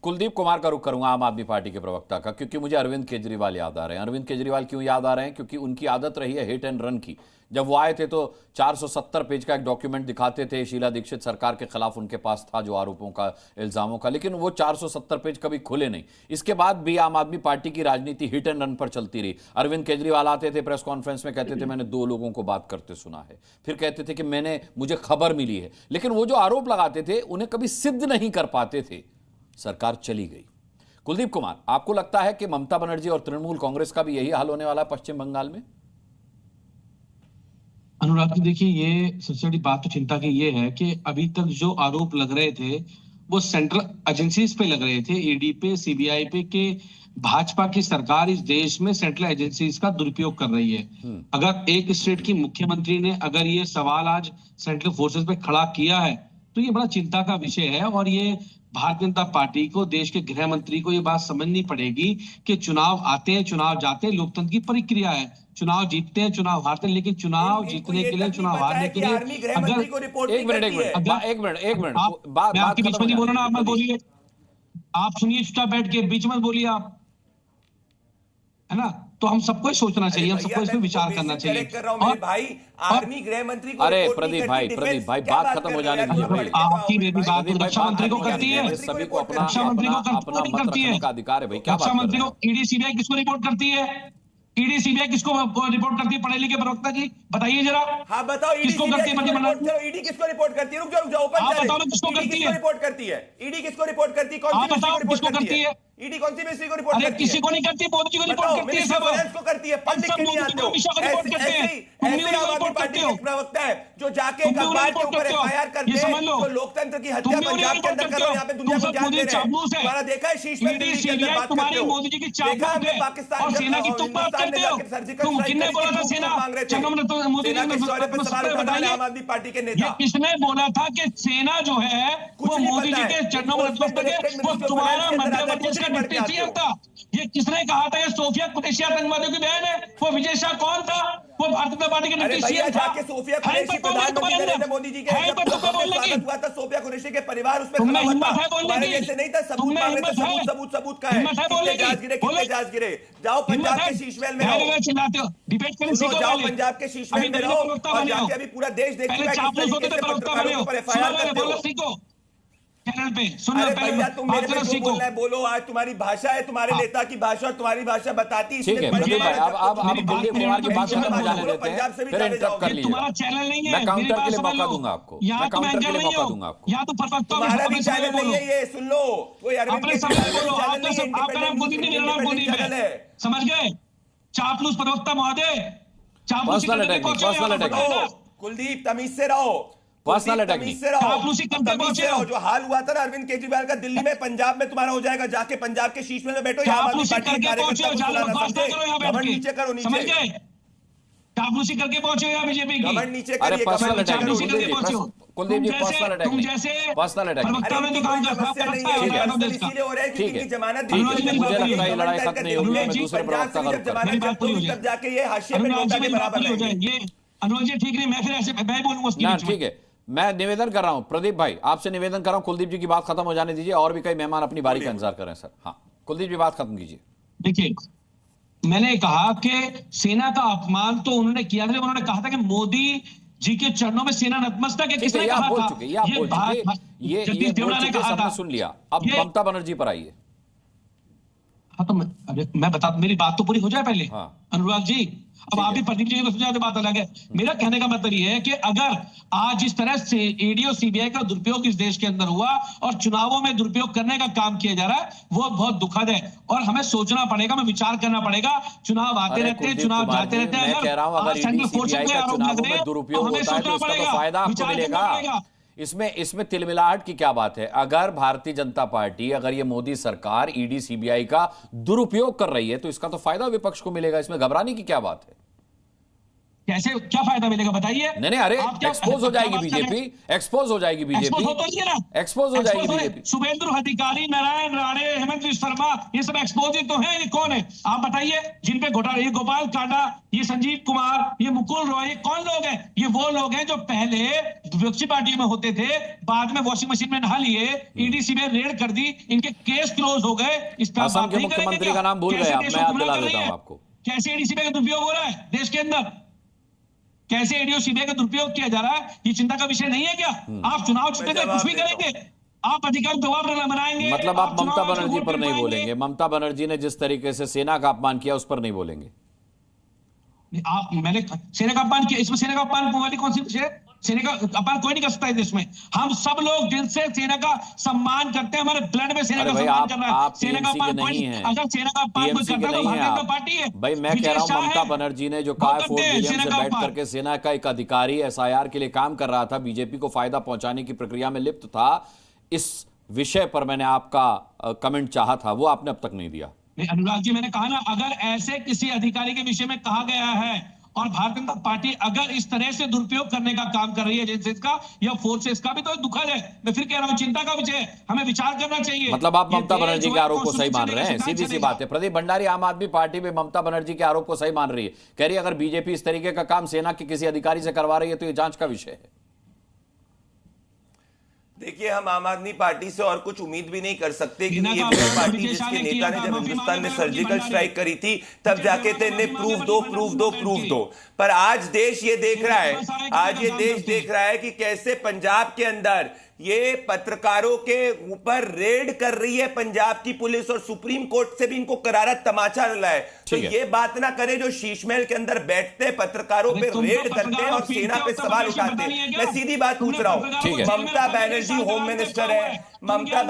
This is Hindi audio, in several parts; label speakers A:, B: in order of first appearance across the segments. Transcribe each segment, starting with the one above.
A: कुलदीप कुमार का रुख करूंगा, आम आदमी पार्टी के प्रवक्ता का, क्योंकि मुझे अरविंद केजरीवाल याद आ रहे हैं। अरविंद केजरीवाल क्यों याद आ रहे हैं? क्योंकि उनकी आदत रही है हिट एंड रन की। जब वो आए थे तो 470 पेज का एक डॉक्यूमेंट दिखाते थे शीला दीक्षित सरकार के खिलाफ उनके पास था, जो आरोपों का, इल्जामों का, लेकिन वो 470 पेज कभी खुले नहीं। इसके बाद भी आम आदमी पार्टी की राजनीति हिट एंड रन पर चलती रही। अरविंद केजरीवाल आते थे प्रेस कॉन्फ्रेंस में, कहते थे मैंने 2 लोगों को बात करते सुना है, फिर कहते थे कि मुझे खबर मिली है, लेकिन वो जो आरोप लगाते थे उन्हें कभी सिद्ध नहीं कर पाते थे। सरकार चली गई। कुलदीप कुमार, आपको लगता है कि ममता बनर्जी और तृणमूल कांग्रेस का भी यही हाल होने वाला है पश्चिम बंगाल में?
B: अनुराग जी, देखिए, ये सबसे बड़ी बात तो चिंता की ये है कि अभी तक जो आरोप लग रहे थे वो सेंट्रल एजेंसीज पे लग रहे थे, ईडी पे, सीबीआई पे, कि भाजपा की सरकार इस देश में सेंट्रल एजेंसीज का दुरुपयोग कर रही है। अगर एक स्टेट की मुख्यमंत्री ने अगर ये सवाल आज सेंट्रल फोर्सेस पे खड़ा किया है तो ये बड़ा चिंता का विषय है। और ये भारतीय जनता पार्टी को, देश के गृह मंत्री को ये बात समझनी पड़ेगी कि चुनाव आते हैं, चुनाव जाते हैं, लोकतंत्र की प्रक्रिया है। चुनाव जीतते हैं, चुनाव हारते हैं, लेकिन चुनाव जीतने के लिए, चुनाव हारने के लिए अगर
A: एक मिनट
B: मैं आपके बीच में नहीं बोल रहा ना, आप मत बोलिए, आप सुनिए, चुपचाप बैठ के, बीच में बोलिए आप, है ना? तो हम सबको सोचना चाहिए, हम सबको इसमें विचार करना चाहिए।
C: और भाई, आर्मी गृह मंत्री को,
A: अरे प्रदीप भाई बात खत्म हो जाने दीजिए।
B: आपकी मेरी बात रक्षा मंत्री को करती है,
A: सभी को अपना
B: रक्षा मंत्री को
A: अपना मत रखने का अधिकार है भाई। क्या
B: रक्षा मंत्री को ईडी सीबीआई किसको रिपोर्ट करती है? ईडी सीबीआई किसको रिपोर्ट करती है? पढ़े लिखे प्रवक्ता जी बताइए जरा।
C: हाँ बताओ,
B: किसको करती है?
C: ईडी किसको रिपोर्ट करती है? रुक जाओ, ओपन
B: बताओ किसको करती है?
C: रिपोर्ट करती है ईडी? किसको रिपोर्ट करती है? कौन सी
B: किसको करती है?
C: ईडी कौन सी मिनिस्ट्री को रिपोर्ट करती है?
B: किसी को नहीं करती, मोदी जी को रिपोर्ट करती है, सब
C: को करती है। पढ़ लिख के नहीं आते हो, ऐसे आम आदमी पार्टी के प्रवक्ता है जो जाके अखबार के ऊपर एफआईआर करते हैं, जो लोकतंत्र की हत्या पंजाब के अंदर कर रहे हैं, यहाँ पे दुनिया को जान दे रहे हैं। तुम्हारा देखा है शीश में दिल्ली के अंदर बात करते हो,
B: मोदी जी की
C: देखा हमने पाकिस्तान
B: और सेना की तुम बात करते हो। तुम किसने बोला था सेना
C: मांग रहे थे?
B: मोदी जी ने
C: सवाल पे सवाल उठा रहे हैं आम आदमी पार्टी के नेता।
B: किसने बोला था कि सेना जो है वो मोदी जी के चरणों में नतमस्तक है? वो तुम्हारा मध्य प्रदेश का डिप्टी सीएम था। ये किसने कहा था? ये सोफिया कुरैशी आतंकवादियों की बहन है। वो विजय शाह कौन था? वो भारतीय जनता पार्टी के डिप्टी सीएम था।
C: सोफिया कुरैशी प्रधानमंत्री नरेंद्र मोदी जी के स्वागत हुआ था, सोफिया कुरैशी के परिवार उस पर खड़ा हुआ था। तुम्हारे जैसे नहीं था, सबूत मांग रहे थे, सबूत का है। कितने जहाज गिरे? जाओ पंजाब के शीश महल में रहो,
B: डिबेट करें,
C: जाओ पंजाब के शीश महल में रहो और जाके अभी पूरा देश देख रहा है किस तरीके से पत्रकारों पर एफआईआर करते हो। अरे भैया, तुम मेरे पे क्यों बोल रहे हैं? बोलो, आज तुम्हारी भाषा है, तुम्हारे नेता की भाषा और तुम्हारी भाषा बताती।
A: ठीक है प्रदीप भाई, अब कुलदीप कुमार की बात खत्म हो जाने देते हैं, फिर इंटरप्ट कर लीजिए।
B: तुम्हारा चैनल नहीं है,
A: मैं काउंटर के लिए मौका दूंगा आपको, मैं काउंटर के लिए मौका दूंगा आपको।
B: या तो
C: तुम्हारा भी चैनल नहीं है, ये सुन लो। कोई अरविंद
B: आपका नाम कुलदीप नहीं, मेरा नाम कुलदीप है, समझ गए? चापलूस प्रवक्ता महोदय,
A: पर्सनल अटैक
C: कुलदीप, तमीज से रहो,
A: पर्सनल अटैक
C: से रहो। जो हाल हुआ था ना अरविंद केजरीवाल का दिल्ली में, पंजाब में तुम्हारा हो जाएगा। जाके पंजाब के शीश में बैठो, आम आदमी पार्टी के कार्यकर्ता को नीचे करो, नीचे
B: चापलूसी करके पहुंचे हो बीजेपी की,
C: घमंड नीचे करिए।
A: पर्सनल अटैक कुलदीप जी, पर्सनल अटैक, पर्सनल अटैक।
C: इसीलिए हो रहा है क्योंकि जमानत
A: मुझे लगता है लड़ाई खत्म नहीं होगी, मैं दूसरे प्रवक्ता का रुख करूंगा।
C: तब जाके ये हाशिए पे नोटा के बराबर
B: रहेंगे। अनुराग जी ठीक नहीं, मैं फिर ऐसे मैं बोलूंगा।
A: ठीक है, मैं निवेदन कर रहा हूं प्रदीप भाई, आपसे निवेदन कर रहा हूं, कुलदीप जी की बात खत्म हो जाने दीजिए, और भी कई मेहमान अपनी बारी का इंतजार कर रहे हैं सर। हाँ कुलदीप जी, बात खत्म कीजिए।
B: देखिए, मैंने कहा कि सेना का अपमान तो उन्होंने किया था, उन्होंने कहा था कि मोदी जी के चरणों में सेना नतमस्तक है। किसने कहा था?
A: ये जगदीश देवड़ा ने कहा था, सुन लिया। अब ममता बनर्जी पर आइए।
B: हाँ तो मैं बता, मेरी बात तो पूरी हो जाए पहले।
A: हाँ।
B: अनुराग जी, अब आप भी प्रदीप जी को समझाते, बात अलग है। मेरा कहने का मतलब ये है कि अगर आज जिस तरह से ईडी और सीबीआई का दुरुपयोग इस देश के अंदर हुआ और चुनावों में दुरुपयोग करने का काम किया जा रहा है, वो बहुत दुखद है और हमें सोचना पड़ेगा, हमें विचार करना पड़ेगा। चुनाव आते रहते हैं, चुनाव जाते रहते हैं।
A: अगर सेंट्रल फोर्स पे आरोप लग रहे हैं तो हमें सोचना पड़ेगा, फायदा आपको मिलेगा। इसमें तिलमिलाहट की क्या बात है? अगर भारतीय जनता पार्टी, अगर ये मोदी सरकार ईडी सीबीआई का दुरुपयोग कर रही है तो इसका तो फायदा विपक्ष को मिलेगा, इसमें घबराने की क्या बात है?
B: कैसे क्या फायदा मिलेगा बताइए?
A: नहीं, अरे एक्सपोज हो जाएगी बीजेपी, एक्सपोज हो जाएगी बीजेपी, एक्सपोज हो जाएगी बीजेपी।
B: शुभेंदु अधिकारी, नारायण राणे, हेमंत विश्व शर्मा, ये सब एक्सपोज ही तो है। ये कौन है आप बताइए जिन पे घोटाला? ये गोपाल कांडा, ये संजीव कुमार, ये मुकुल रॉय, ये कौन लोग हैं? ये वो लोग हैं जो पहले विपक्षी पार्टियों में होते थे, बाद में वॉशिंग मशीन में नहा लिए, ईडी सीबीआई रेड कर दी, इनके केस क्लोज हो गए। इस पर
A: असम के मुख्यमंत्री का नाम भूल गए आप, मैं याद दिला देता हूं आपको।
B: कैसे ईडी सीबीआई का दुरुपयोग हो रहा है देश के अंदर? कैसे ईडी सीबीआई का दुरुपयोग किया जा रहा है? ये चिंता का विषय नहीं है क्या? आप चुनाव जीतेंगे, कुछ भी करेंगे, आप अधिकार जवाब बनाएंगे।
A: मतलब आप ममता बनर्जी पर नहीं बोलेंगे? ममता बनर्जी ने जिस तरीके से सेना का अपमान किया उस पर नहीं बोलेंगे?
B: मैंने सेना का अपमान किया, इसमें सेना का अपमान वाली कौन सी विषय? सेना का अपमान कोई नहीं कर सकता है देश में। हम सब लोग दिल से सेना का सम्मान करते हैं, हमारे ब्लड में सेना का सम्मान कर रहा है। सेना का अपमान कोई नहीं है। अगर सेना का अपमान कोई करता है तो भारतीय जनता पार्टी है।
A: भाई मैं कह रहा हूं ममता बनर्जी ने जो कहा फोर्ट विलियम से बैठ करके सेना का एक अधिकारी एसआईआर के लिए काम कर रहा था, बीजेपी को फायदा पहुंचाने की प्रक्रिया में लिप्त था, इस विषय पर मैंने आपका कमेंट चाहा था, वो आपने अब तक नहीं दिया।
B: अनुराग जी, मैंने कहा ना, अगर ऐसे किसी अधिकारी के विषय में कहा गया है और भारतीय जनता पार्टी अगर इस तरह से दुरुपयोग करने का काम कर रही है एजेंसीज का या फोर्सेस का भी, तो दुखद है। मैं फिर कह रहा हूं चिंता का विषय है, हमें विचार करना चाहिए।
A: मतलब आप ममता बनर्जी के आरोप को सही मान रहे हैं? सीधी सी बात है। प्रदीप भंडारी आम आदमी पार्टी में ममता बनर्जी के आरोप को सही मान रही है, कह रही है अगर बीजेपी इस तरीके का काम सेना के किसी अधिकारी से करवा रही है तो ये जांच का विषय है।
C: देखिए, हम आम आदमी पार्टी से और कुछ उम्मीद भी नहीं कर सकते, क्योंकि ये वो पार्टी जिसके नेता ने जब हिंदुस्तान में सर्जिकल स्ट्राइक करी थी तब जाके थे इन्हें प्रूफ दो। पर आज देश ये देख रहा है, आज ये देश देख रहा है कि कैसे पंजाब के अंदर ये पत्रकारों के ऊपर रेड कर रही है पंजाब की पुलिस, और सुप्रीम कोर्ट से भी इनको करारा तमाचा मिला है। तो ये बात ना करे जो शीश महल के अंदर बैठते हैं, पत्रकारों पे रेड करते हैं और सेना पे सवाल उठाते हैं। मैं सीधी बात पूछ रहा हूं, ममता बनर्जी होम मिनिस्टर है, ममता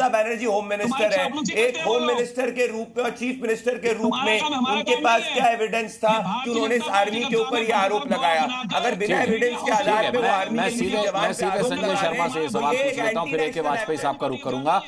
C: बनर्जी होम मिनिस्टर है, एक होम मिनिस्टर के रूप में और चीफ मिनिस्टर के रूप में उनके पास क्या एविडेंस था कि उन्होंने इस आर्मी के ऊपर यह आरोप लगाया? अगर बिना एविडेंस के आधार पे वो आर्मी के
A: सीधे संजय शर्मा से सवाल पूछ लेता हूं, फिर AK वाजपेयी साहब का रुख करूंगा।